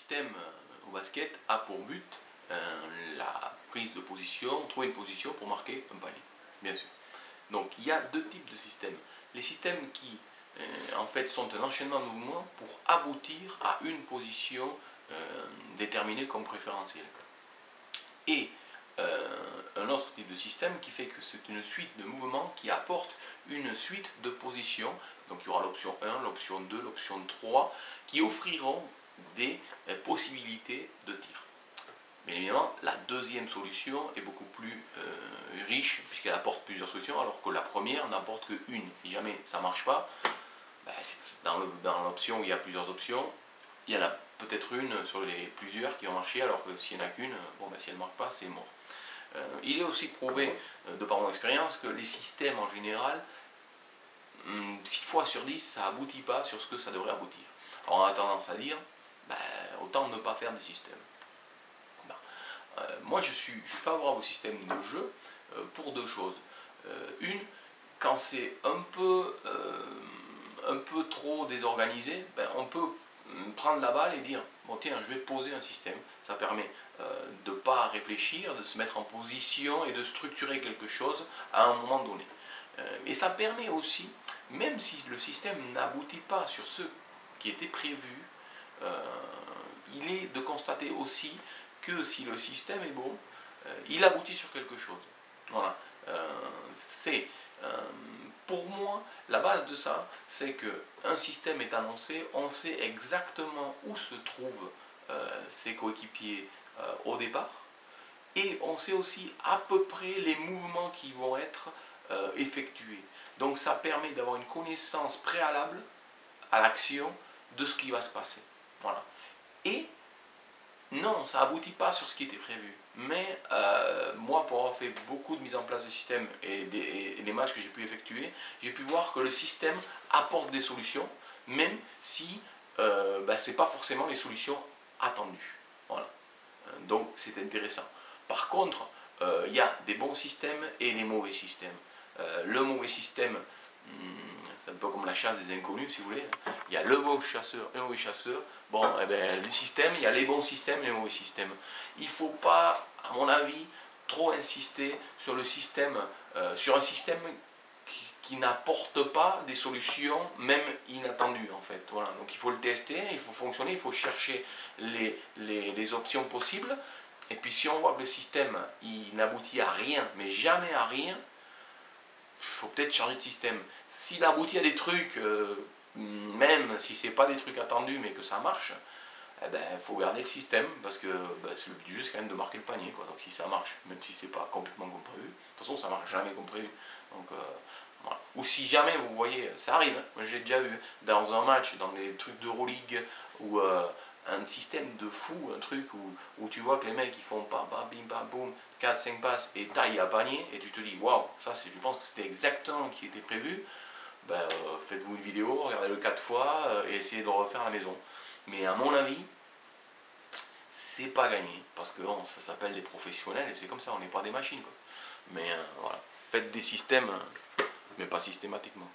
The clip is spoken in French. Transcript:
système au basket a pour but la prise de position, trouver une position pour marquer un panier, bien sûr. Donc il y a deux types de systèmes. Les systèmes qui en fait sont un enchaînement de mouvements pour aboutir à une position déterminée comme préférentielle. Et un autre type de système qui fait que c'est une suite de mouvements qui apporte une suite de positions. Donc il y aura l'option 1, l'option 2, l'option 3 qui offriront des possibilités de tir. Bien évidemment, la deuxième solution est beaucoup plus riche puisqu'elle apporte plusieurs solutions alors que la première n'apporte qu'une. Si jamais ça ne marche pas, ben, dans l'option où il y a plusieurs options, il y en a peut-être une sur les plusieurs qui ont marché alors que s'il n'y en a qu'une, bon, ben, si elle ne marche pas, c'est mort. Il est aussi prouvé, de par mon expérience, que les systèmes en général, 6 fois sur 10, ça n'aboutit pas sur ce que ça devrait aboutir. Alors on a tendance à dire, ben, autant ne pas faire de système. Ben, moi je suis favorable au système de jeu pour deux choses. Une, quand c'est un peu trop désorganisé, ben, on peut prendre la balle et dire bon tiens je vais poser un système, ça permet de ne pas réfléchir, de se mettre en position et de structurer quelque chose à un moment donné. Et ça permet aussi, même si le système n'aboutit pas sur ce qui était prévu, il est de constater aussi que si le système est bon, il aboutit sur quelque chose. Voilà. Pour moi, la base de ça, c'est qu'un système est annoncé, on sait exactement où se trouvent ses coéquipiers au départ, et on sait aussi à peu près les mouvements qui vont être effectués. Donc ça permet d'avoir une connaissance préalable à l'action de ce qui va se passer. Voilà. Et non, ça n'aboutit pas sur ce qui était prévu. Mais moi, pour avoir fait beaucoup de mise en place de systèmes et des matchs que j'ai pu effectuer, j'ai pu voir que le système apporte des solutions, même si ce n'est pas forcément les solutions attendues. Voilà. Donc c'est intéressant. Par contre, il y a des bons systèmes et des mauvais systèmes. Le mauvais système, c'est un peu comme la chasse des inconnus si vous voulez. Il y a le bon chasseur et le mauvais chasseur. Bon, eh bien, les systèmes, il y a les bons systèmes et les mauvais systèmes. Il ne faut pas, à mon avis, trop insister sur le système, sur un système qui n'apporte pas des solutions, même inattendues en fait. Voilà. Donc il faut le tester, il faut fonctionner, il faut chercher les options possibles. Et puis si on voit que le système il n'aboutit à rien, mais jamais à rien, il faut peut-être changer de système. S'il aboutit à des trucs, même si ce n'est pas des trucs attendus, mais que ça marche, eh ben, faut garder le système, parce que ben, le but du jeu c'est quand même de marquer le panier, quoi. Donc si ça marche, même si c'est pas complètement comme prévu, de toute façon ça marche jamais comme prévu. Donc, voilà. Ou si jamais vous voyez, ça arrive, hein, moi j'ai déjà vu, dans un match, dans des trucs d'Euroleague, ou un système de fou, un truc où tu vois que les mecs ils font bam bam bim bam boum, 4-5 passes et taille à panier, et tu te dis waouh, ça c'est, je pense que c'était exactement ce qui était prévu. Ben, faites-vous une vidéo, regardez-le 4 fois et essayez de le refaire à la maison. Mais à mon avis, c'est pas gagné, parce que bon, ça s'appelle des professionnels et c'est comme ça, on n'est pas des machines, quoi. Mais voilà, faites des systèmes, mais pas systématiquement.